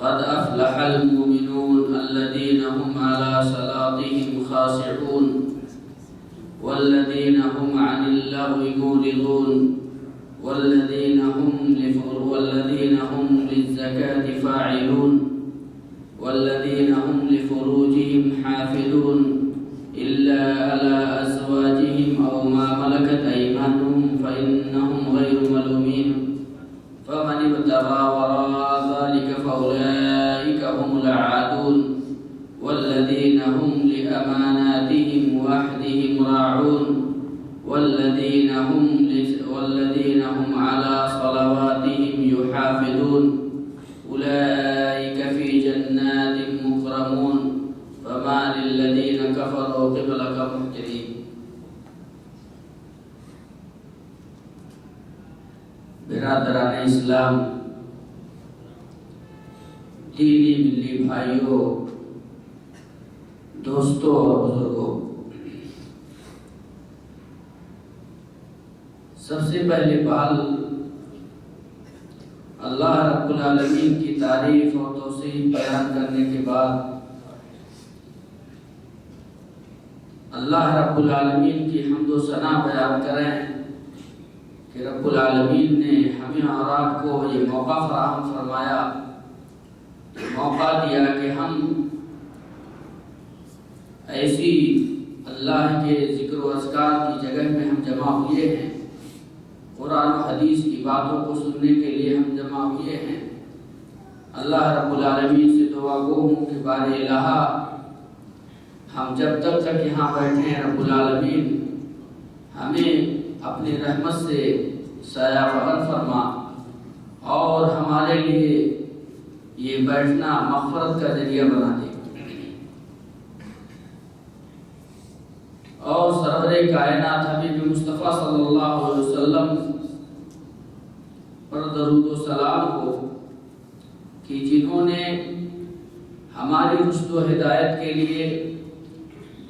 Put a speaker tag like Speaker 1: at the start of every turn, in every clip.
Speaker 1: قد أفلح المؤمنون الذين هم على صلاتهم خاشعون والذين هم عن اللغو معرضون والذين هم للزكاة فاعلون والذين هم لفروجهم حافظون إلا على أزواجهم أو ما ملكت أيمانهم فإنهم غير ملومين فمن ابتغى وراء ذلك فأولئك هم العادون والذين هم لأماناتهم وعهدهم راعون والذين هم على صلواتهم يحافظون أولئك في جنات مكرمون فما للذين كفروا قبلك مهطعين. برادران اسلام، دینی ملی بھائیوں، دوستوں اور بزرگوں، سب سے پہلے پہل اللہ رب العالمین کی تعریف اور توصیف بیان کرنے کے بعد اللہ رب العالمین کی حمد و ثنا بیان کریں کہ رب العالمین نے ہمیں اور آپ کو یہ موقع فراہم فرمایا، موقع دیا کہ ہم ایسی اللہ کے ذکر و اذکار کی جگہ میں ہم جمع ہوئے ہیں، قرآن و حدیث کی باتوں کو سننے کے لیے ہم جمع ہوئے ہیں۔ اللہ رب العالمین سے دعا گو ہوں کہ بار الہ ہم جب تک یہاں بیٹھے ہیں رب العالمین ہمیں اپنی رحمت سے سایہ فغن فرما اور ہمارے لیے یہ بیٹھنا مغفرت کا ذریعہ بنا دے، اور سرور کائنات حبیب مصطفیٰ صلی اللہ علیہ وسلم پر درود و سلام ہو کہ جنہوں نے ہماری رشد و ہدایت کے لیے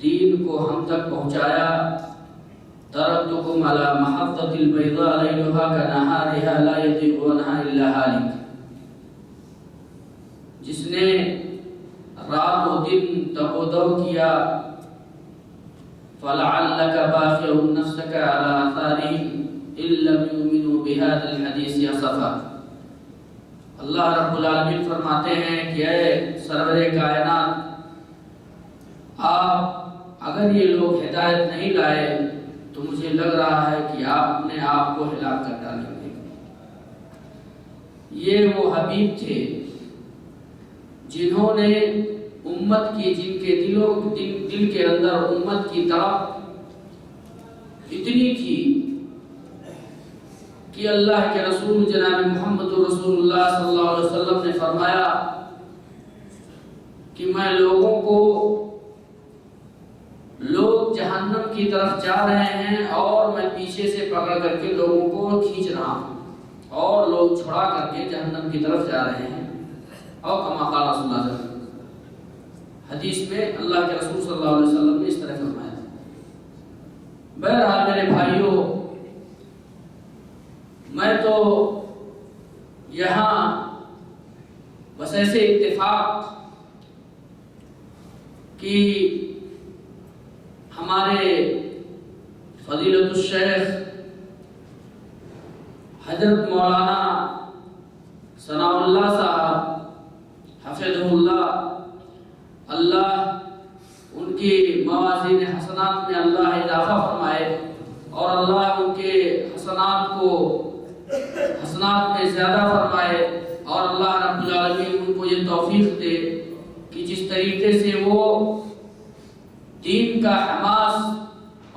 Speaker 1: دین کو ہم تک پہنچایا۔ ترکتکم علی محجۃ البیضاء لیلھا کنہارھا لا یزیغ عنہا الا ھالک، جس نے رات و دن تگ و دو کیا، فلعلک باخع نفسک علی آثارہم ان لم یؤمنوا بھذا الحدیث اسفا۔ اللہ رب العالمین فرماتے ہیں کہ اے سرور کائنات، آپ اگر یہ لوگ ہدایت نہیں لائے تو مجھے لگ رہا ہے کہ آپ اپنے آپ کو ہلاک کر ڈالیں گے۔ یہ وہ حبیب تھے جنہوں نے امت کی، جن کے دل کے اندر امت کی طرف اتنی تھی کہ اللہ کے رسول جناب محمد رسول اللہ صلی اللہ علیہ وسلم نے فرمایا کہ میں لوگ جہنم کی طرف جا رہے ہیں اور میں پیچھے سے پکڑ کر کے لوگوں کو کھینچ رہا ہوں اور لوگ چھڑا کر کے جہنم کی طرف جا رہے ہیں، اور کما قال رسول اللہ صلی اللہ علیہ وسلم، حدیث میں اللہ کے رسول صلی اللہ علیہ وسلم نے اس طرح فرمایا۔ بہرحال میرے بھائیوں، میں تو یہاں بس ایسے اتفاق کہ ہمارے فضیلت الشیخ حضرت مولانا ثناء اللہ صاحب حفظہ اللہ، اللہ ان کی موازین حسنات میں اللہ اضافہ فرمائے اور اللہ ان کے حسنات میں زیادہ فرمائے، اور اللہ رب العالمین ان کو یہ توفیق دے کہ جس طریقے سے وہ دین کا حماس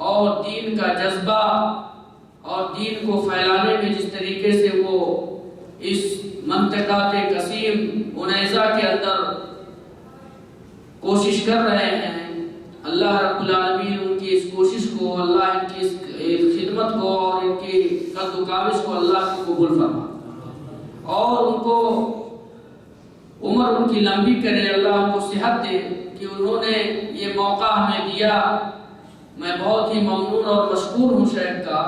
Speaker 1: اور دین کا جذبہ اور دین کو پھیلانے میں جس طریقے سے وہ اس منطقات قسیم انیزہ کے اندر کوشش کر رہے ہیں، اللہ رب العالمین ان کی اس کوشش کو، اللہ ان کی اس خدمت کو اور ان کی قد و کاوش کو اللہ کو قبول فرما اور ان کو عمر ان کی لمبی کرے، اللہ ان کو صحت دے کہ انہوں نے یہ موقع ہمیں دیا۔ میں بہت ہی ممنون اور مشکور ہوں شیخ کا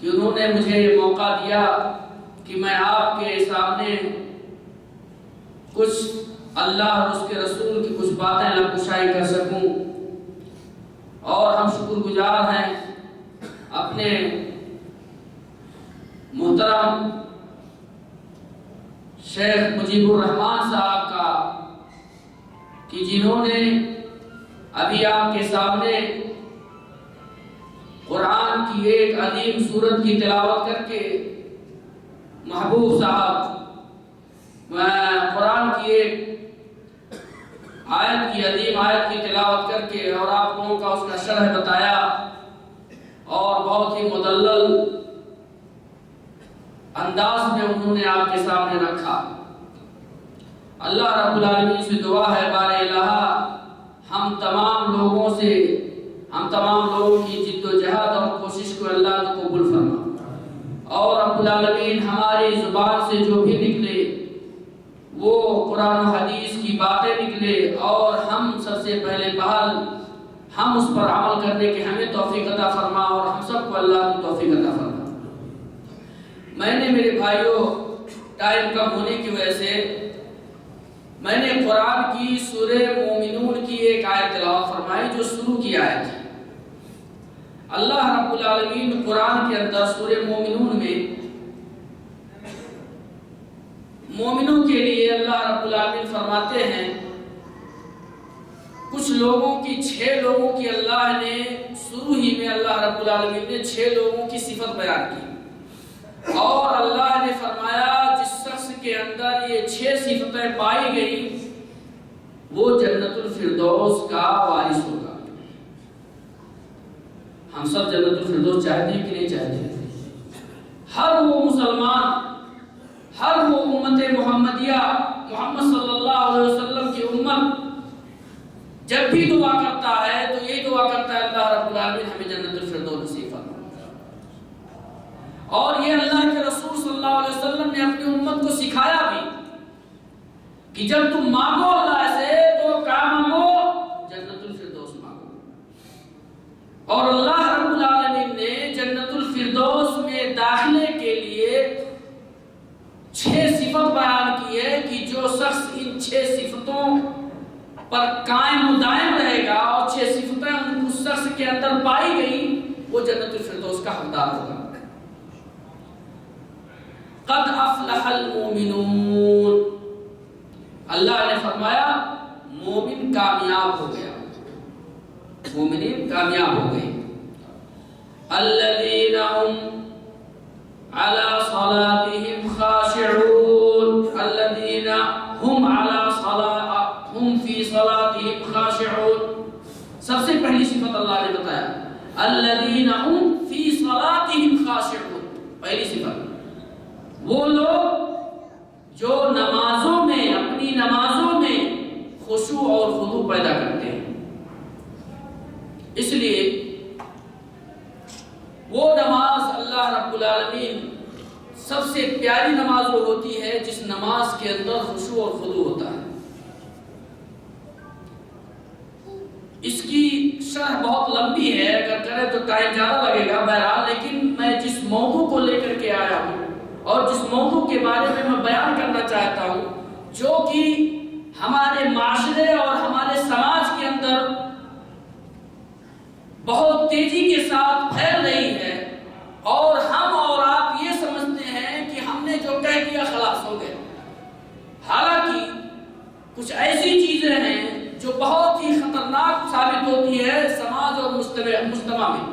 Speaker 1: کہ انہوں نے مجھے یہ موقع دیا کہ میں آپ کے سامنے کچھ اللہ اور اس کے رسول کی کچھ باتیں لب کشائی کر سکوں، اور ہم شکر گزار ہیں اپنے محترم شیخ مجیب الرحمان صاحب کا کہ جنہوں نے ابھی آپ کے سامنے قرآن کی ایک عظیم سورت کی تلاوت کر کے، محبوب صاحب قرآن کی ایک آیت کی عظیم آیت کی تلاوت کر کے اور آپ لوگوں کا اس کا شرح بتایا اور بہت ہی مدلل انداز میں انہوں نے آپ کے سامنے رکھا۔ اللہ رب العالمین سے دعا ہے بار الہ ہم تمام لوگوں کی جد و جہاد اور کوشش کو اللہ کو قبول فرما، اور رب العالمین ہماری زبان سے جو بھی نکلے وہ قرآن و حدیث کی باتیں نکلے، اور ہم سب سے پہلے پہل ہم اس پر عمل کرنے کے ہمیں توفیق عطا فرما، اور ہم سب کو اللہ کی توفیق عطا فرما۔ میں نے میرے بھائیوں ٹائم کم ہونے کی وجہ سے میں نے قرآن کی سورہ مومنون کی ایک آیت تلاوت فرمائی جو شروع کی آیت ہے۔ اللہ رب العالمین قرآن کے اندر سورہ مومنون میں مومنوں کے لیے اللہ رب العالمین فرماتے ہیں کچھ لوگوں کی 6 لوگوں کی اللہ نے شروع ہی میں اللہ رب العالمین نے 6 لوگوں کی صفت بیان کی، اور اللہ نے فرمایا جس شخص کے اندر یہ 6 صفتیں پائی گئی وہ جنت الفردوس کا وارث ہوگا۔ ہم سب جنت الفردوس چاہتے ہیں کہ نہیں چاہتے؟ ہر وہ مسلمان، ہر وہ امت محمدیہ محمد صلی اللہ علیہ وسلم کی امت جب بھی دعا کرتا ہے تو یہ دعا کرتا ہے اللہ رب العالمین ہمیں جنت الفردوس نصیب فرما۔ اور یہ اللہ کے رسول صلی اللہ علیہ وسلم نے اپنی امت کو سکھایا بھی کہ جب تم مانگو اللہ سے تو کیا مانگو؟ جنت الفردوس مانگو۔ اور اللہ رب العالمین نے جنت الفردوس میں داخلے کے لیے 6 صفت بیان کی ہے کہ جو شخص ان 6 صفتوں پر قائم و دائم رہے گا اور 6 صفتیں اس شخص کے اندر پائی گئی وہ جنت الفردوس کا حقدار ہوگا۔ قد افلح المؤمنون، اللہ نے فرمایا مومن کامیاب ہو گیا، مومنین کامیاب ہو گئے۔ الذین هم علی صلاتهم خاشعون، الذین هم فی صلاتهم خاشعون، سب سے پہلی صفت اللہ نے بتایا الذین هم فی صلاتهم خاشعون، پہلی صفت وہ لوگ جو نمازوں میں اپنی نمازوں میں خشوع اور خضوع پیدا کرتے ہیں۔ اس لیے وہ نماز اللہ رب العالمین سب سے پیاری نماز وہ ہوتی ہے جس نماز کے اندر خشوع اور خضوع ہوتا ہے۔ اس کی شرح بہت لمبی ہے، اگر کریں تو ٹائم زیادہ لگے گا، بہرحال لیکن میں جس موضوع کو لے کر کے آیا ہوں اور جس موضوع کے بارے میں بیان کرنا چاہتا ہوں جو کہ ہمارے معاشرے اور ہمارے سماج کے اندر بہت تیزی کے ساتھ پھیل رہی ہے، اور ہم اور آپ یہ سمجھتے ہیں کہ ہم نے جو کہہ دیا خلاص ہو گئے، حالانکہ کچھ ایسی چیزیں ہیں جو بہت ہی خطرناک ثابت ہوتی ہے سماج اور مجتمع میں،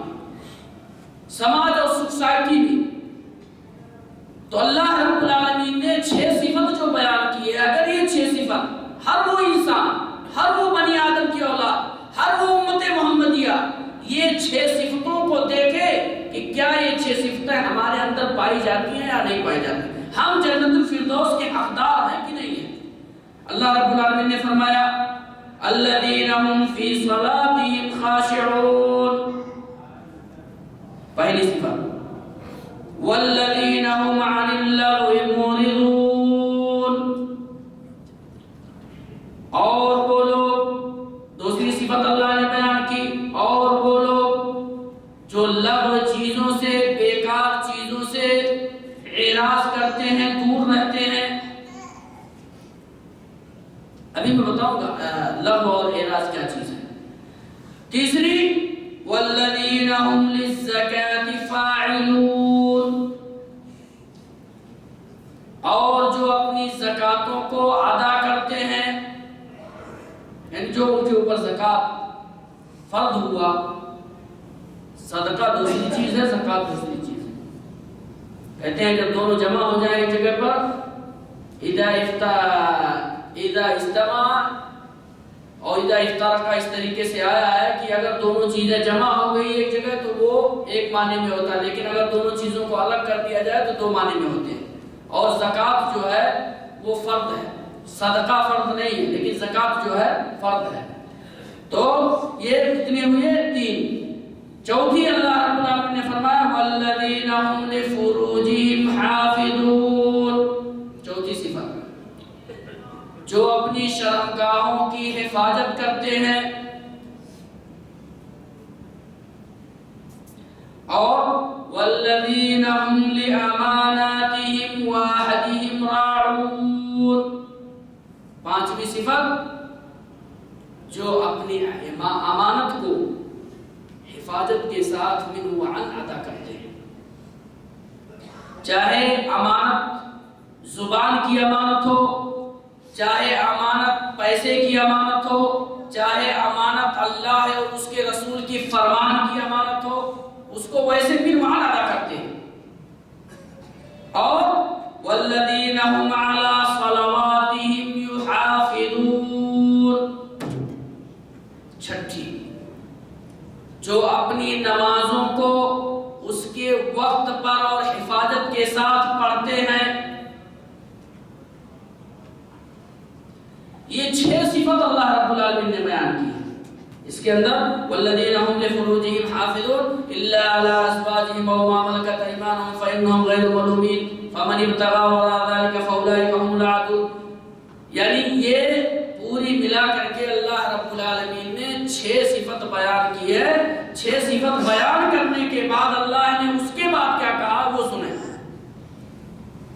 Speaker 1: سماج اور سوسائٹی میں۔ تو اللہ رب العالمین نے 6 صفت جو بیان کی ہے، اگر یہ 6 صفت ہر وہ انسان، ہر وہ بنی آدم کی اولاد، ہر وہ امت محمدیہ یہ 6 صفتوں کو دیکھے کہ کیا یہ 6 صفتیں ہمارے اندر پائی جاتی ہیں یا نہیں پائی جاتی، ہم جنت الفردوس کے حقدار ہیں کہ نہیں ہیں۔ اللہ رب العالمین نے فرمایا الذین هم فی صلاتهم خاشعون، پہلی صفت، والذین هم عن اللغو معرضون، اور وہ لوگ، دوسری صفت اللہ نے بیان کی، اور وہ لوگ جو لغو چیزوں سے، بیکار چیزوں سے اعراض کرتے ہیں، دور رہتے ہیں۔ ابھی میں بتاؤں گا لغو اور اعراض کیا چیز ہے۔ تیسری، والذین هم للزکاة فاعلون، اور جو اپنی زکاتوں کو ادا کرتے ہیں، یعنی جو ان کے اوپر زکات فرض ہوا، صدقہ دوسری چیز ہے، زکات دوسری چیز ہے۔ کہتے ہیں جب دونوں جمع ہو جائیں ایک جگہ پر، اذا استمع اور اذا افترقا، اس طریقے سے آیا ہے کہ اگر دونوں چیزیں جمع ہو گئی ایک جگہ تو وہ ایک معنی میں ہوتا ہے، لیکن اگر دونوں چیزوں کو الگ کر دیا جائے تو دو معنی میں ہوتے ہیں۔ اور زکات جو ہے وہ فرض ہے، صدقہ فرض نہیں ہے، لیکن زکات جو ہے فرض ہے۔ تو یہ کتنے ہوئے؟ تین۔ چوتھی اللہ رب العالمین نے فرمایا والذین هم لفروجہم حافظون، چوتھی صفت، جو اپنی شرمگاہوں کی حفاظت کرتے ہیں اور والذین هم لأماناتہم وعہدہم راعون، پانچویں صفت، جو اپنی امانت کو حفاظت کے ساتھ من وعن ادا کرتے ہیں، چاہے امانت زبان کی امانت ہو، چاہے امانت پیسے کی امانت ہو، چاہے امانت اللہ اور اس کے رسول کی فرمان کی امانت ہو، اس کو ویسے من وعن ادا کرتے ہیں۔ اور والذین هم علی صلواتہم یحافظون، چھٹی، جو اپنی نمازوں کو اس کے وقت پر اور حفاظت کے ساتھ پڑھتے ہیں۔ یہ 6 صفت اللہ رب العالمین نے بیان کی ہے اس کے اندر۔ والذین هم لفروجہم حافظون الا علی ازواجہم او ما ملکت ایمانہم فانہم غیر ملومین فمن ابتغى وراء ذلك فاولئک هم العادون، یعنی یہ پوری ملا کر کے اللہ رب العالمین نے 6 صفت بیان کی ہے۔ 6 صفت بیان کرنے کے بعد اللہ نے اس کے بعد کیا کہا وہ سنیں،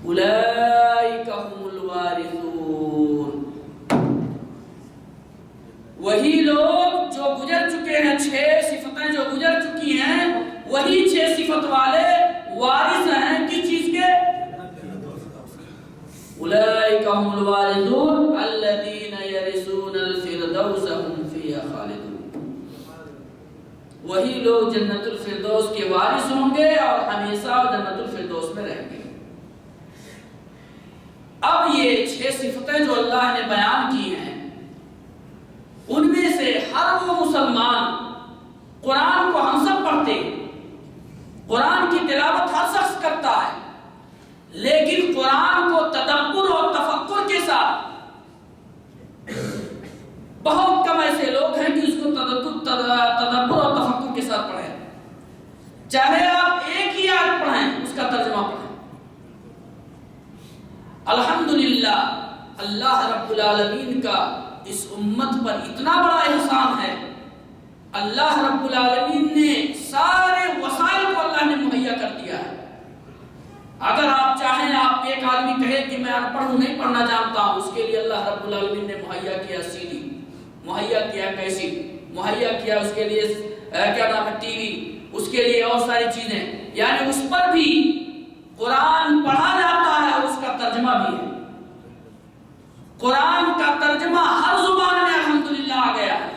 Speaker 1: اولئک هم الوارثون، وہی لوگ جو گزر چکے ہیں، 6 صفتیں جو گزر چکی ہیں، وہی 6 صفت والے وارث ہیں کس چیز کے؟ اولئک هم الوارثون الذین یرثون الفردوس هم فیہا خالدون، وہی لوگ جنت الفردوس کے وارث ہوں گے اور ہمیشہ جنت الفردوس میں رہیں گے۔ اب یہ 6 صفتیں جو اللہ نے بیان کی ہیں، ان میں سے ہر وہ مسلمان، قرآن کو ہم سب پڑھتے ہیں، قرآن کی تلاوت ہر شخص کرتا ہے، لیکن قرآن کو تدبر اور تفکر کے ساتھ بہت کم ایسے لوگ ہیں کہ اس کو تدبر اور تفکر کے ساتھ پڑھیں۔ چاہے آپ ایک ہی آیت پڑھیں، اس کا ترجمہ پڑھیں۔ الحمدللہ اللہ رب العالمین کا اس امت پر اتنا بڑا احسان ہے، اللہ رب العالمین نے سارے وسائل کو اللہ نے مہیا کر دیا ہے۔ اگر آپ چاہیں، آپ ایک آدمی کہے کہ میں ان پڑھ ہوں، نہیں پڑھنا جانتا ہوں، اس کے لیے اللہ رب العالمین نے مہیا کیا CD، مہیا کیا کیسٹ، مہیا کیا اس کے لیے کیا نام ہے TV، اس کے لیے اور ساری چیزیں، یعنی اس پر بھی قرآن پڑھا جاتا ہے اور اس کا ترجمہ بھی ہے۔ قرآن کا ترجمہ ہر زبان میں الحمدللہ آ گیا ہے۔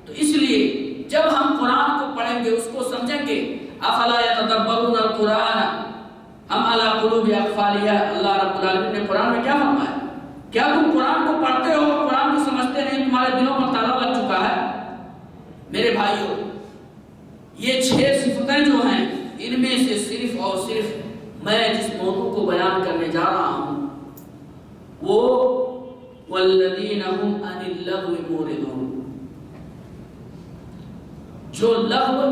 Speaker 1: تو اس لیے جب ہم قرآن کو پڑھیں گے، اس کو سمجھیں گے، افلا یتدبرون القرآن ام علی قلوب اقفالها، اللہ رب العالمین نے قرآن میں کیا فرمایا؟ کیا تم قرآن کو پڑھتے ہو اور قرآن کو سمجھتے نہیں؟ تمہارے دلوں پر تالا لگ چکا ہے؟ میرے بھائیوں، یہ 6 صفتیں جو ہیں، ان میں سے صرف اور صرف میں جس موضوع کو بیان کرنے جا رہا ہوں وہ والذین هم عن اللغو معرضون، جو لغو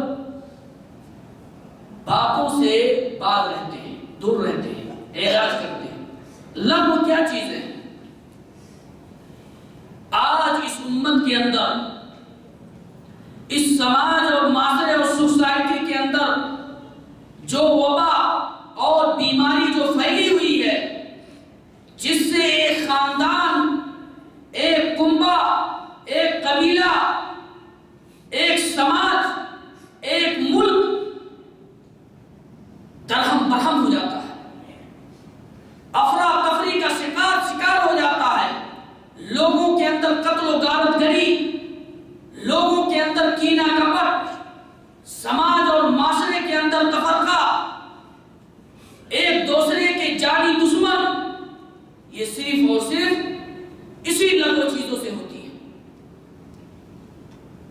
Speaker 1: باتوں سے باز رہتے ہیں، دور رہتے ہیں، اعراض کرتے ہیں۔ لغو کیا چیز ہے؟ آج اس امت کے اندر، اس سماج اور معاشرے اور سوسائٹی کے اندر جو وبا اور بیماری جو پھیلی ہوئی ہے، جس سے ایک خاندان، ایک کنبہ، ایک قبیلہ، ایک سماج، ایک ملک درہم برہم ہو جاتا ہے، افراتفری کا شکار ہو جاتا ہے، لوگوں کے اندر قتل و غارت گری، لوگوں کے اندر کینہ کپٹ، سماج اور معاشرے کے اندر تفرقہ، ایک دوسرے کے جانی دشمن، یہ صرف اور صرف اسی لغو چیزوں سے ہوتی ہے۔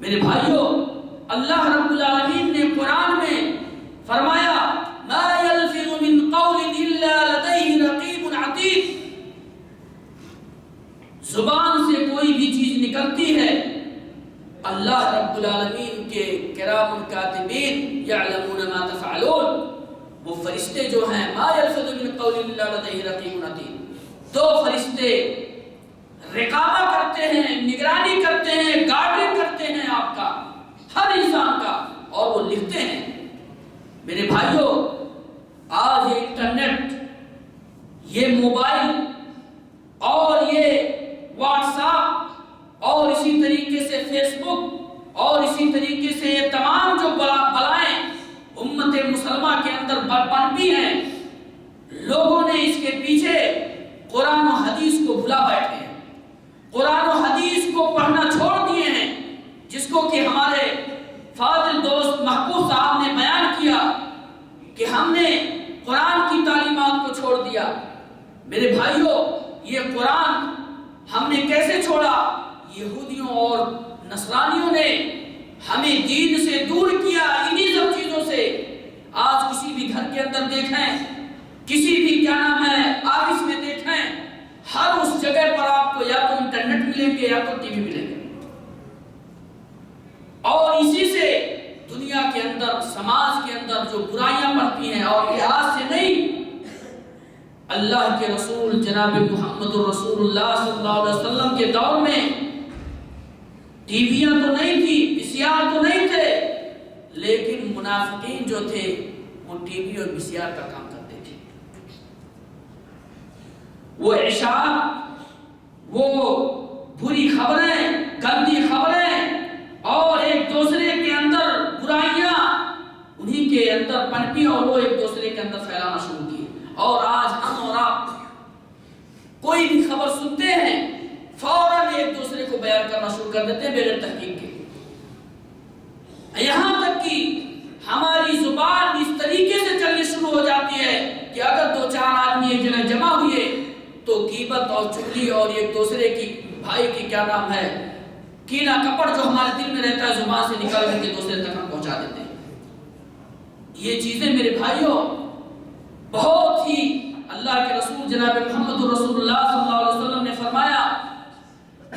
Speaker 1: میرے بھائیوں، اللہ رب العالمین نے قرآن میں فرمایا ما يلفظ من قول الا لديه رقیب عتید، زبان سے کوئی بھی چیز نکلتی ہے، اللہ رب العالمین کے کرام کاتبین یعلمون ما تفعلون، وہ فرشتے جو ہیں ما يلفظ من قول الا لديه رقیب عتید، دو فرشتے رقابہ کرتے ہیں، نگرانی کرتے ہیں، گارڈنگ کرتے ہیں آپ کا، ہر انسان کا، اور وہ لکھتے ہیں۔ میرے بھائیوں، آج یہ انٹرنیٹ، یہ موبائل اور یہ واٹس ایپ اور اسی طریقے سے فیس بک اور اسی طریقے سے یہ تمام جو بلائیں امت مسلمہ کے اندر پنپی ہیں، لوگوں نے اس کے پیچھے قرآن و حدیث کو بھلا بیٹھے ہیں، قرآن و حدیث کو پڑھنا چھوڑ دیے ہیں، جس کو کہ ہمارے فاضل دوست محبوب صاحب نے بیان کیا کہ ہم نے قرآن کی تعلیمات کو چھوڑ دیا۔ میرے بھائیوں، یہ قرآن ہم نے کیسے چھوڑا؟ یہودیوں اور نصرانیوں نے ہمیں دین سے دور کیا، انہی سب چیزوں سے۔ آج کسی بھی گھر کے اندر دیکھیں، کسی بھی کیا نام ہے آفس میں دیکھیں، ہر اس جگہ پر آپ کو یا تو انٹرنیٹ ملیں گے یا تو ٹی وی ملیں گے، اور اسی سے دنیا کے اندر، سماج کے اندر جو برائیاں بڑھتی ہیں، اور یہ آج سے نہیں، اللہ کے رسول جناب محمد الرسول اللہ صلی اللہ علیہ وسلم کے دور میں ٹی ویاں تو نہیں تھی، ویسیآر تو نہیں تھے، لیکن منافقین جو تھے وہ ٹی وی اور ویسیآر کا کام کرتے تھے۔ وہ اشاعت، وہ بری خبریں، گندی خبریں اور ایک دوسرے کے اندر برائیاں انہی کے اندر پنپی اور وہ ایک دوسرے کے اندر پھیلانا شروع کی۔ اور آج ہم اور آپ کوئی بھی خبر سنتے ہیں، فوراً ایک دوسرے کو بیان کرنا شروع کر دیتے ہیں بغیر تحقیق کے، یہاں تک کہ ہماری زبان اس طریقے سے چلنی شروع ہو جاتی ہے کہ اگر دو چار آدمی ایک جگہ جمع ہوئے تو غیبت اور چغلی اور ایک دوسرے کی بھائی کی کیا نام ہے کینہ کپڑ جو ہمارے دل میں رہتا ہے زبان سے نکال کر کے دوسرے تک ہم پہنچا دیتے ہیں۔ یہ چیزیں میرے بھائیوں بہت ہی، اللہ کے رسول جناب محمد رسول اللہ صلی اللہ علیہ وسلم نے فرمایا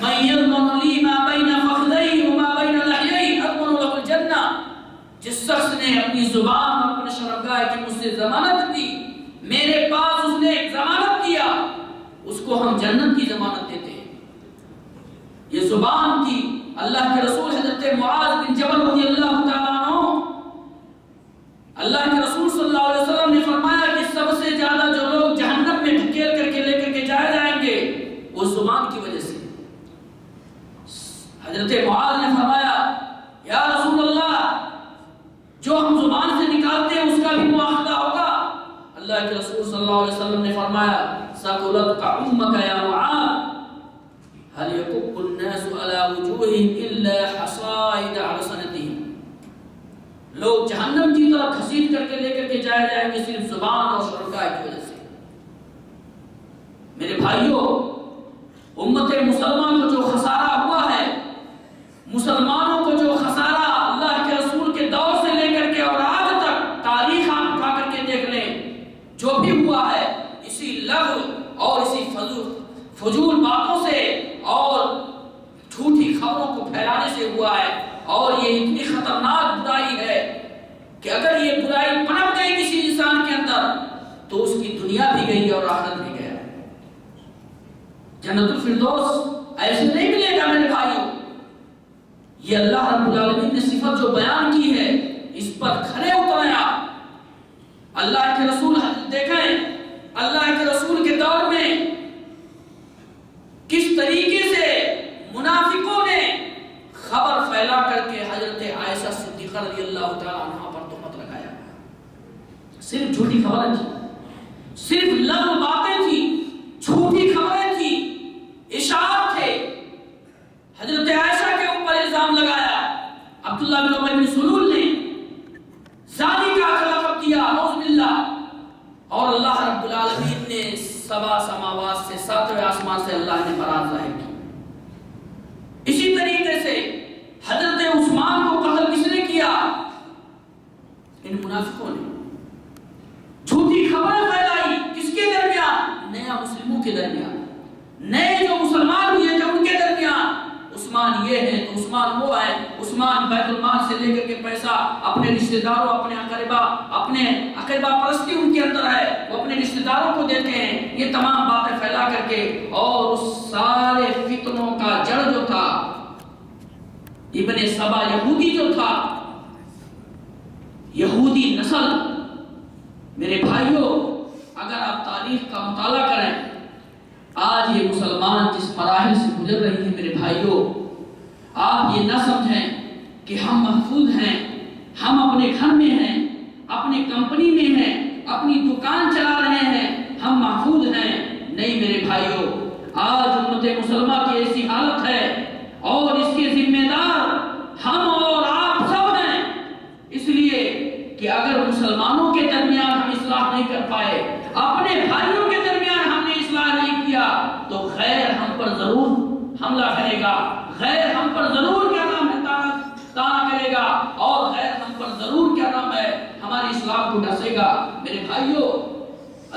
Speaker 1: مَن يَضْمَنُ لِي مَا بَيْنَ فَخِذَيْهِ وَمَا بَيْنَ لَحْيَيْهِ أَضْمَنُ لَهُ الْجَنَّةَ، جس شخص نے اپنی زبان اپنے شرمگاہ کی مجھ سے ضمانت دی، میرے پاس اس نے ایک ضمانت دیا، اس کو ہم جنت کی ضمانت دیتے ہیں۔ یہ زبان کی اللہ کے رسول حضرت معاذ بن جبل رضی اللہ تعالیٰ عنہ، اللہ کے رسول صلی اللہ علیہ وسلم نے فرمایا کہ سب سے زیادہ جو لوگ جہنم میں ڈھکیل کر کے لے کر کے جائے جائیں گے وہ زبان کی وجہ سے۔ حضرت معاذ نے فرمایا یا رسول اللہ، جو ہم زبان سے نکالتے ہیں اس کا بھی مواخذہ ہوگا؟ اللہ کے رسول صلی اللہ علیہ وسلم نے فرمایا ثقلتک امک یا معاذ هل يكب الناس على وجوههم الا حصائد علسنتهم، لوگ جہنم کی طرف گھسیٹ کر کے لے کر کے جائے جائیں گے صرف زبان اور شرمگاہ کی وجہ سے۔ میرے بھائیوں، امت مسلمہ کو جو خسارہ ہوا ہے، مسلمانوں کو جو خسارہ اللہ کے رسول کے دور سے لے کر کے اور آج تک تاریخ آپ اٹھا کر کے دیکھ لیں، جو بھی ہوا ہے اسی لغو اور اسی فضول باتوں سے اور جھوٹی خبروں کو پھیلانے سے ہوا ہے، اور یہ اتنی خطرناک تو اس کی دنیا بھی گئی اور آخرت بھی گیا۔ جنت الفردوس ایسے نہیں ملے گا میرے بھائیوں۔ یہ اللہ رب العالمین نے صفت جو بیان کی ہے اس پر کھڑے اتریں آپ۔ اللہ کے رسول دیکھیں اللہ کے رسول کے دور میں کس طریقے سے منافقوں نے خبر پھیلا کر کے حضرت عائشہ صدیقہ رضی اللہ تعالیٰ عنہ پر تہمت لگایا۔ صرف جھوٹی خبریں تھی، صرف لغو باتیں تھی، جھوٹی خبریں تھی، اشاعت تھے۔ حضرت عائشہ کے اوپر الزام لگایا، عبداللہ بن ابی بن سلول نے زانی کا لقب دیا، اعوذ باللہ، اور اللہ رب العالمین نے سبع سماوات سے، ساتویں آسمان سے اللہ نے برات ظاہر کی۔ اسی طریقے سے حضرت عثمان کو قتل کس نے کیا؟ ان منافقوں نے۔ جھوٹی خبریں پھیلائی کس کے درمیان؟ نیا مسلموں کے درمیان، نئے جو مسلمان ہوئے تھے ان کے درمیان۔ عثمان یہ ہے تو عثمان وہ ہے، عثمان بیت المال سے لے کر کے پیسہ اپنے رشتہ داروں، اپنے اقربا پرستی ان کے اندر ہے، وہ اپنے رشتہ داروں کو دیتے ہیں۔ یہ تمام باتیں پھیلا کر کے، اور اس سارے فتنوں کا جڑ جو تھا ابن سبا یہودی جو تھا، یہودی نسل، میرے بھائیوں اگر آپ تاریخ کا مطالعہ کریں، آج یہ مسلمان جس مراحل سے گزر رہی ہے میرے بھائیوں، آپ یہ نہ سمجھیں کہ ہم محفوظ ہیں، ہم اپنے گھر میں ہیں، اپنی کمپنی میں ہیں، اپنی دکان چلا رہے ہیں، ہم محفوظ ہیں۔ نہیں میرے بھائیوں، آج امت مسلمہ کی ایسی حالت ہے اور اس کے ذمہ دار ہم اور آپ سب ہیں، اس لیے کہ اگر مسلمانوں کے درمیان ہم اصلاح نہیں کر پائے، اپنے بھائیوں کے درمیان ہم نے اصلاح نہیں کیا، تو غیر ہم پر ضرور حملہ کرے گا، غیر ہم پر ضرور کیا نام ہے تانا کرے گا، اور غیر ہم پر ضرور کیا نام ہے ہماری اسلام کو ڈسے گا۔ میرے بھائیوں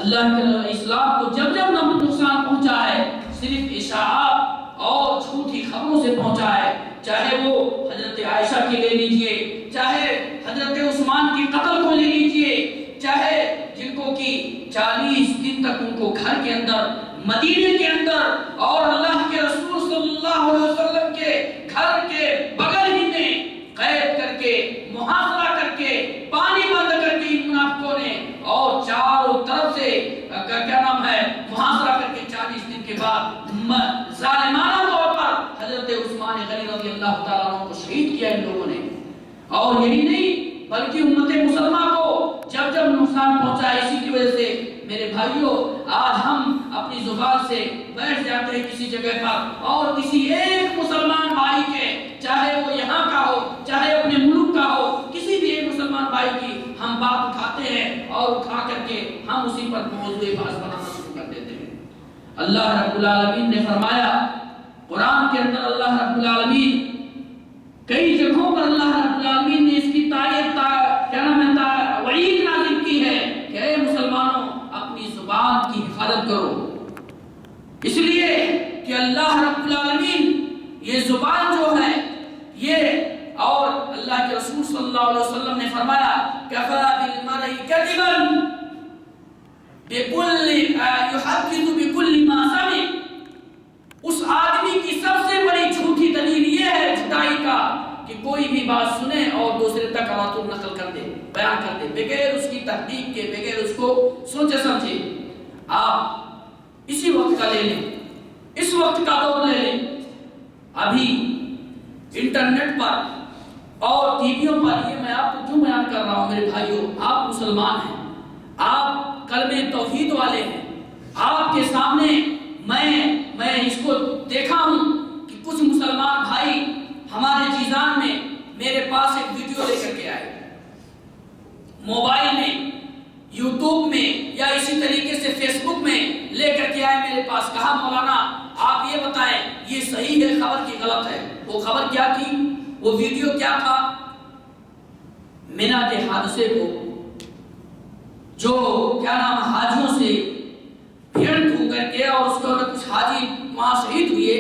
Speaker 1: اللہ کے اسلام کو جب جب نقصان پہنچا ہے صرف اشاعات اور جھوٹی خبروں سے پہنچا ہے، چاہے وہ حضرت عائشہ کی لے لیجئے، چاہے حضرت عثمان کی قتل کو لے لیجئے، چاہے جن کو کی 40 دن تک ان کو گھر کے اندر، مدینے کے اندر اور اللہ کے رسول صلی اللہ علیہ وسلم کے گھر کے بغل ہی میں قید کر کے، محاصرہ کر کے، پانی بند کر کے ان منافقوں نے، اور چاروں طرف سے کیا نام ہے محاصرہ کر کے 40 دن کے بعد ظالمانہ طور پر حضرت عثمان غنی رضی اللہ تعالیٰ عنہ کو شہید کیا ان لوگوں نے۔ اور یہی نہیں بلکہ امت مسلمہ کو جب جب نقصان پہنچا، اسی کی وجہ سے میرے بھائیوں آج ہم اپنی زبان سے بیٹھ جاتے ہیں کسی جگہ پر اور کسی ایک مسلمان بھائی کے، چاہے وہ یہاں کا ہو چاہے اپنے ملک کا ہو، کسی بھی ایک مسلمان بھائی کی ہم بات اٹھاتے ہیں اور اٹھا کر کے ہم اسی پر موضوع بحث بنانا شروع کر دیتے ہیں۔ اللہ رب العالمین نے فرمایا قرآن کے اندر، اللہ رب العالمین کئی جگہوں پر اللہ رب العالمین نے اس کی وعید نازل کی ہے کہ اے مسلمانوں اپنی زبان کی حفاظت کرو، اس لیے کہ اللہ رب العالمین یہ زبان جو ہے یہ، اور اللہ کے رسول صلی اللہ علیہ وسلم نے فرمایا کفا بالمرء کذبا یحدث بکل ما سمع، اس آدمی کی سب سے بڑی جھوٹی دلیل یہ ہے جھوٹائی کا کہ کوئی بھی بات سنے اور دوسرے تک تواتر نقل کر دے، بیان کر دے، بغیر اس کی تحقیق کے، بغیر اس کو سوچے سمجھے۔ آپ اسی وقت کا لے لیں، اس وقت کا دور لے لیں، ابھی انٹرنیٹ پر اور ٹی ویوں پر، یہ میں آپ کو کیوں بیان کر رہا ہوں میرے بھائیوں، آپ مسلمان ہیں، آپ کلمہ توحید والے ہیں، آپ کے سامنے میں اس کو دیکھا ہوں کہ کچھ مسلمان بھائی ہمارے جیزان میں میرے پاس ایک ویڈیو لے کر کے آئے، موبائل میں، یوٹیوب میں یا اسی طریقے سے فیس بک میں لے کر کے آئے میرے پاس، کہا مولانا آپ یہ بتائیں یہ صحیح ہے خبر کی غلط ہے؟ وہ خبر کیا تھی، وہ ویڈیو کیا تھا؟ مینا کے حادثے کو، جو کیا نام حاجیوں سے بھیڑ ہو کر کے اور اس کو کچھ حاجی وہاں شہید ہوئے،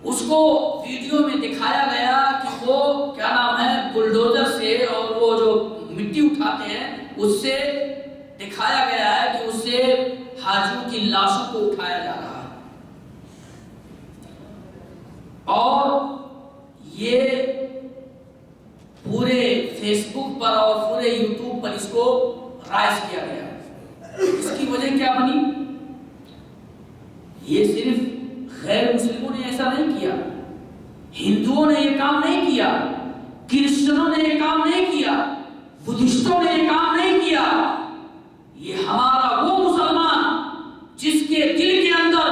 Speaker 1: اس کو ویڈیو میں دکھایا گیا کہ وہ کیا نام ہے بلڈوزر سے اور وہ جو مٹی اٹھاتے ہیں اس سے دکھایا گیا ہے کہ اس سے حاجیوں کی لاشوں کو اٹھایا جا رہا ہے، اور یہ پورے فیس بک پر اور پورے یوٹیوب پر اس کو رائج کیا گیا۔ اس کی وجہ کیا بنی؟ یہ صرف غیر مسلموں نے ایسا نہیں کیا، ہندوؤں نے یہ کام نہیں کیا، کرسچنوں نے یہ کام نہیں کیا، بدھسٹوں نے یہ کام نہیں کیا، یہ ہمارا وہ مسلمان جس کے دل کے اندر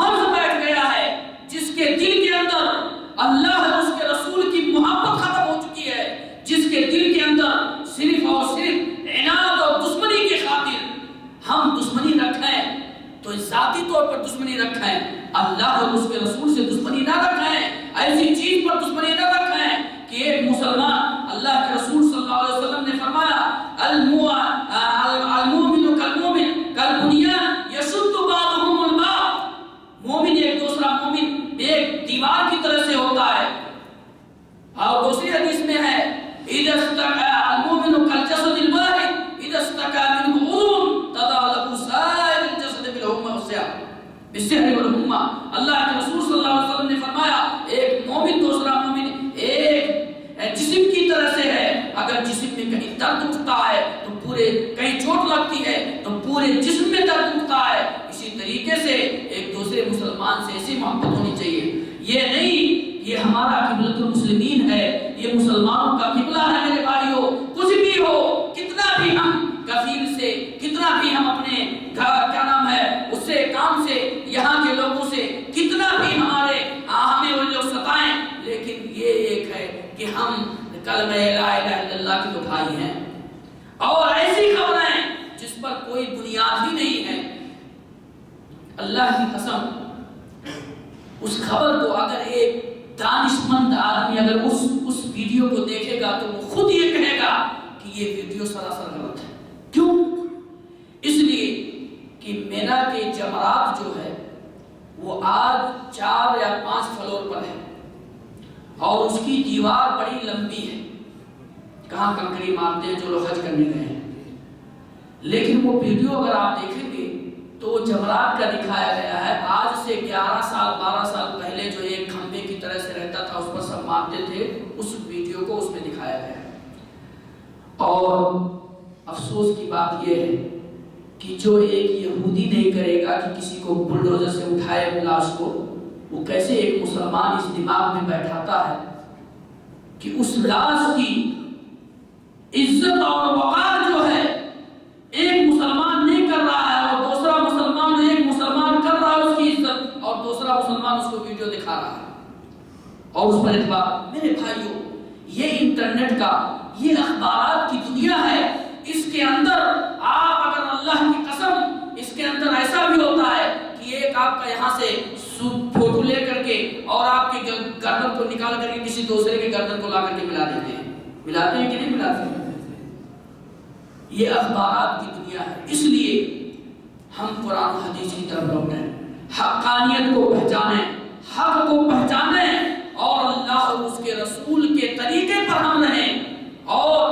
Speaker 1: مرض بیٹھ گیا ہے، جس کے دل کے اندر اللہ اور اس کے رسول کی محبت ختم ہو چکی ہے، جس کے دل کے اندر صرف اور صرف عناد اور دشمنی کی خاطر ہم دشمنی رکھیں، تو ذاتی طور پر دشمنی رکھیں، اللہ اور اس کے رسول سے دشمنی نہ رکھیں، ایسی چیز پر دشمنی نہ رکھیں کہ ایک مسلمان، اللہ کے رسول صلی اللہ علیہ وسلم نے فرمایا المومن کالمومن کالبنیان یشد بعضهم البعض، مومن ایک دوسرا مومن ایک دیوار کی طرح سے ہوتا ہے، اور دوسری حدیث میں ہے اذا استقى المؤمن كالجسد الواحد اذا استقى منه عضو تداعى له سائر الجسد بالسحر والحمى۔ اللہ کے رسول صلی اللہ علیہ وسلم نے فرمایا ایک مومن دوسرا مومن ایک جسم کی طرح سے ہے، اگر جسم میں کہیں درد اٹھتا ہے تو پورے، کہیں چوٹ لگتی ہے تو پورے جسم میں درد اٹھتا ہے، اسی طریقے سے ایک دوسرے مسلمان سے ایسی محبت ہونی چاہیے۔ یہ نہیں یہ ہمارا قبلۃ المسلمین ہے، یہ مسلمانوں کا قبلہ ہے میرے بھائیوں، کچھ بھی ہو، کتنا بھی ہم کفیل سے، کتنا بھی ہم اپنے کیا نام ہے اس سے کام سے، یہاں کے لوگوں سے کتنا بھی ہمیں وہ لوگ ستائیں، لیکن یہ ایک ہے کہ ہم کلمہ لا الہ الا اللہ کے تو بھائی ہیں، اور ایسی خبریں جس پر کوئی بنیاد ہی نہیں ہے، اللہ کی قسم اس خبر کو اگر ایک دانشمند آدمی اگر اس ویڈیو کو دیکھے گا تو وہ خود یہ کہے گا کہ یہ ویڈیو سراسر غلط ہے۔ کیوں؟ اس لیے کہ مینا کے جمرات جو ہے وہ آج 4 یا 5 فلور پر ہے، اور اس کی دیوار بڑی لمبی ہے، کہاں کنکری مارتے ہیں جو لوگ حج کرنے گئے ہیں، لیکن وہ ویڈیو اگر آپ دیکھیں گے تو وہ جمرات کا دکھایا گیا ہے، آج سے 11 سال 12 سال پہلے جو ایک کھمبے کی طرح سے رہتا تھا اس پر سب مارتے تھے، اس ویڈیو کو اس میں دکھایا گیا ہے۔ اور افسوس کی بات یہ ہے کہ جو ایک یہودی نہیں کرے گا کہ کسی کو بلڈوزر سے اٹھائے لاش کو، وہ کیسے ایک مسلمان اس دماغ میں بیٹھاتا ہے کہ اس لاش کی عزت اور وقار جو ہے ایک مسلمان نہیں کر رہا ہے، اور دوسرا مسلمان ایک مسلمان کر رہا ہے اس کی عزت، اور دوسرا مسلمان اس کو ویڈیو دکھا رہا ہے اور اس پر اعتبار۔ میرے بھائیوں، یہ انٹرنیٹ کا، یہ اخبارات کی دنیا ہے، اس کے اندر آپ اگر اللہ کی قسم اس کے اندر ایسا بھی ہوتا ہے کہ ایک آپ کا یہاں سے فوٹو لے کر کے اور آپ کے گردن کو نکال کر کے کسی دوسرے کے گردن کو لا کر کے ملا دیتے ہیں، ملاتے ہیں کہ نہیں ملاتے ہیں؟ یہ اخبارات کی دنیا ہے، اس لیے ہم قرآن و حدیث کی طرف لوٹیں، حقانیت کو پہچانیں، حق کو پہچانیں، اور اللہ اور اس کے رسول کے طریقے پر ہم رہیں، اور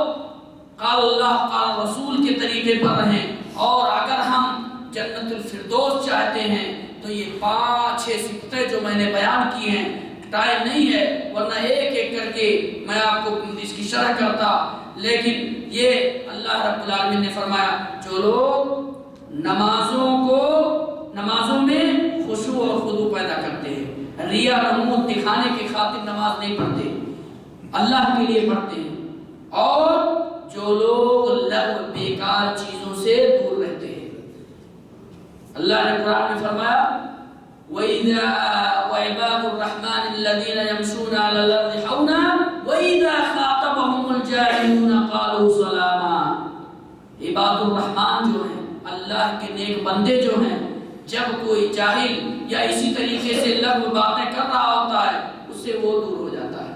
Speaker 1: قال اللہ قال رسول کے طریقے پر رہیں، اور اگر ہم جنت الفردوس چاہتے ہیں تو یہ 5-6 صفتیں جو میں نے بیان کی ہیں، ٹائم نہیں ہے ورنہ ایک ایک کر کے میں آپ کو اس کی شرح کرتا، لیکن یہ اللہ رب العالمین نے فرمایا جو لوگ نمازوں میں خشوع اور خضوع پیدا کرتے ہیں، ریا نمود دکھانے کی خاطر نماز نہیں پڑھتے، اللہ کے لیے پڑھتے ہیں، اور جو لوگ لغو بیکار چیزوں سے دور رہتے ہیں، اللہ نے قرآن میں فرمایا وَعِبَادُ الرَّحْمَنِ الَّذِينَ يَمْشُونَ عَلَى الْأَرْضِ حَوْنًا وَإِذَا خَاطَبَهُمُ الْجَاهِلُونَ قَالُوا سَلَامًا۔ عباد الرحمن جو ہیں، اللہ کے نیک بندے جو ہیں، جب کوئی جاہل یا اسی طریقے سے لغو باتیں کر رہا ہوتا ہے اس سے وہ دور ہو جاتا ہے،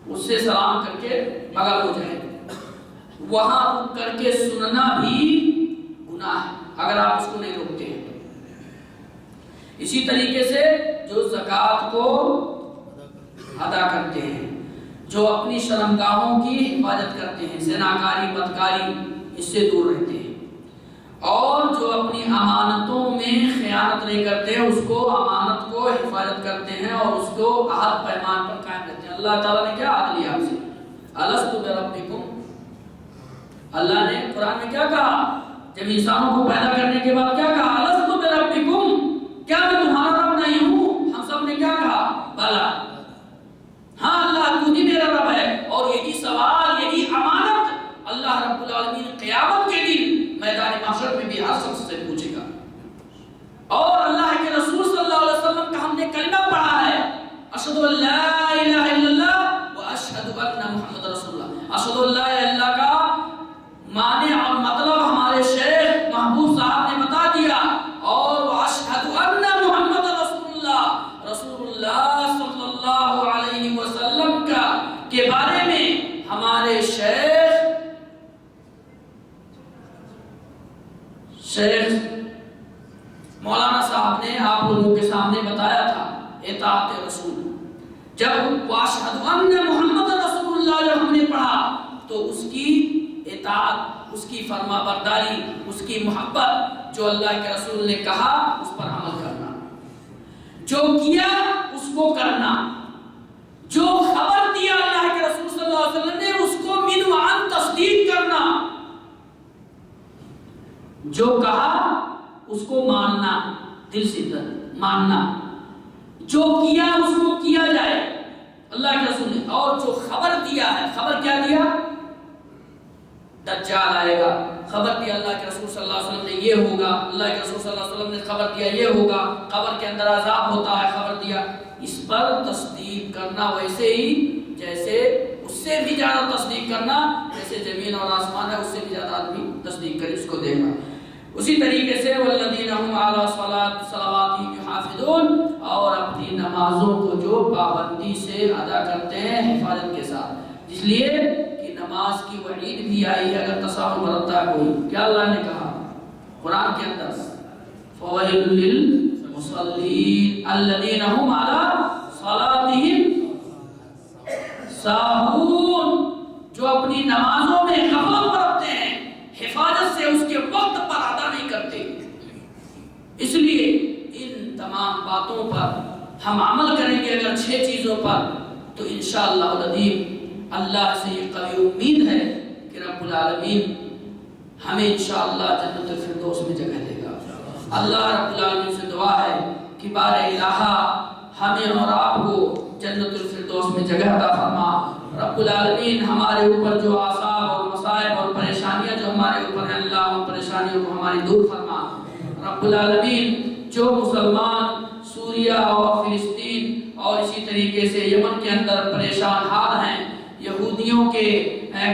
Speaker 1: اس سے سلام کر کے بغل ہو جائے، وہاں رک کر کے سننا بھی گناہ ہے اگر آپ اس کو نہیں روکتے ہیں۔ اسی طریقے سے جو زکوٰۃ کو ادا کرتے ہیں، جو اپنی شرمگاہوں کی حفاظت کرتے ہیں، زناکاری، بدکاری اس سے دور رہتے ہیں، اور جو اپنی امانتوں میں خیانت نہیں کرتے، اس کو امانت کو حفاظت کرتے ہیں اور اس کو عہد پیمان پر قائم رہتے ہیں۔ اللہ تعالیٰ نے کیا عہد لیا ہم سے؟ الست بربکم، اللہ نے قرآن میں کیا کہا؟ جب انسانوں کو پیدا کرنے کے بعد کیا کہا؟ الست بربکم، کیا میں تمہارا رب نہیں ہوں؟ ہم سب نے کیا کہا؟ بلا، ہاں اللہ تو ہی میرا رب ہے۔ اور یہی سوال، یہی امانت اللہ رب العالمین قیامت کے دن میدان محشر میں بھی ہر شخص سے پوچھے گا۔ اور اللہ کے رسول صلی اللہ علیہ وسلم کا ہم نے کلمہ پڑھا ہے، اشہد ان لا الہ الا اللہ و اشہد ان محمد رسول اللہ۔ اشہد ان لا الہ الا اللہ کا معنی اور مطلب ہمارے شیخ محبوب صاحب نے بتا دیا، اور اشہد ان محمد رسول اللہ، رسول اللہ صلی اللہ علیہ وسلم کے بارے میں ہمارے شیخ مولانا صاحب نے آپ لوگوں کے سامنے بتایا تھا اطاعت رسول۔ جب واشہد ان محمد رسول اللہ جب ہم نے پڑھا تو اس کی اطاعت، اس کی فرما برداری، اس کی محبت، جو اللہ کے رسول نے کہا اس پر عمل کرنا، جو کیا اس کو کرنا، جو خبر دیا اللہ کے رسول صلی اللہ علیہ وسلم نے اس کو من وعن تصدیق کرنا، جو کہا اس کو ماننا، دل سے ماننا، جو کیا اس کو کیا جائے اللہ کے رسول نے۔ اور جو خبر دیا ہے، خبر کیا دیا؟ دجال آئے گا، خبر دیا اللہ کے رسول صلی اللہ علیہ وسلم نے یہ ہوگا، اللہ کے رسول صلی اللہ علیہ وسلم نے خبر دیا یہ ہوگا، قبر کے اندر عذاب ہوتا ہے، خبر دیا۔ اس پر تصدیق کرنا، ویسے ہی جیسے اس سے بھی زیادہ تصدیق کرنا، جیسے زمین اور آسمان ہے اس سے بھی زیادہ آدمی تصدیق کرے، اس کو دیکھنا۔ اسی طریقے سے والذین هم علی صلواتہم یحافظون، اور اپنی نمازوں کو جو پابندی سے ادا کرتے ہیں حفاظت کے ساتھ، اس لیے کہ نماز کی وعید بھی آئی ہے اگر تساہل برتتا ہے کوئی۔ کیا اللہ نے کہا قرآن کے اندر؟ فویل للمصلین الذین هم علی صلاتہم ساہون، جو اپنی نمازوں میں غفلت برتتے ہیں، حفاظت سے اس کے وقت پر ادا نہیں کرتے۔ اس لیے ان تمام باتوں پر ہم عمل کریں گے، اگر 6 چیزوں پر، تو انشاءاللہ العظیم اللہ سے یہ قوی امید ہے کہ رب العالمین ہمیں انشاءاللہ جنت الفردوس میں جگہ دے گا۔ اللہ رب العالمین سے دعا ہے کہ بار الہا ہمیں اور آپ کو جنت الفردوس میں جگہ عطا فرما۔ رب العالمین ہمارے اوپر جو آثار اور مصائب اور پریشانیاں جو ہمارے اوپر ہیں، اللہ ان پریشانیوں کو ہماری دور فرما۔ رب العالمین جو مسلمان سوریہ اور فلسطین اور اسی طریقے سے یمن کے اندر پریشان حال ہیں، یہودیوں کے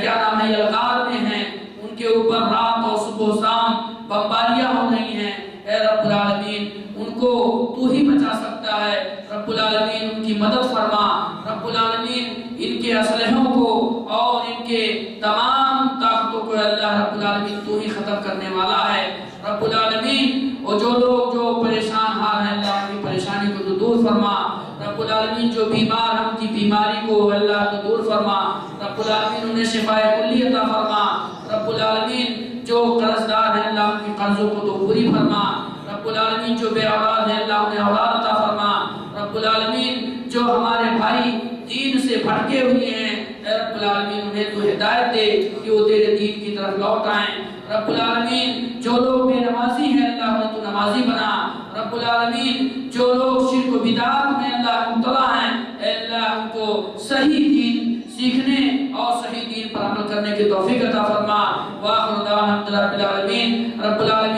Speaker 1: کیا نام ہے یلغار میں ہیں، ان کے اوپر رات اور صبح و شام بمباریاں ہو رہی ہیں، اے رب العالمین ان کو تو ہی بچا سکتا ہے۔ رب العالمین ان کی مدد فرما۔ رب العالمین ان کے اسلحوں کو اور ان کے تمام طاقتوں کو اللہ رب العالمین تو ہی ختم کرنے والا ہے۔ رب العالمین اور جو لوگ جو پریشان حال ہیں، اللہ ان کی پریشانی کو تو دور فرما۔ رب العالمین جو بیمار ہیں ان کی بیماری کو اللہ تو دور فرما۔ رب العالمین انہیں شفاء کلی عطا فرما۔ رب العالمین جو قرض دار ہیں اللہ ان کی قرضوں کو تو پوری فرما۔ رب العالمین جو بے اولاد ہیں اللہ انہیں اولاد عطا فرما۔ رب العالمین جو ہمارے بھائی دین سے بھٹکے ہوئے ہیں، اے رب العالمین انہیں تو ہدایت دے کہ وہ تیرے دین کی طرف لوٹ آئیں۔ رب العالمین جو لوگ بے نمازی ہیں اللہ انہیں تو نمازی بنا۔ رب العالمین جو لوگ شرک و بدعات میں اللہ مبتلا ہیں، اے اللہ ان کو صحیح دین سیکھنے اور صحیح دین پر عمل کرنے کی توفیق عطا فرما۔ وآخر دعوانا الحمد للہ رب العالمین۔ رب العالمین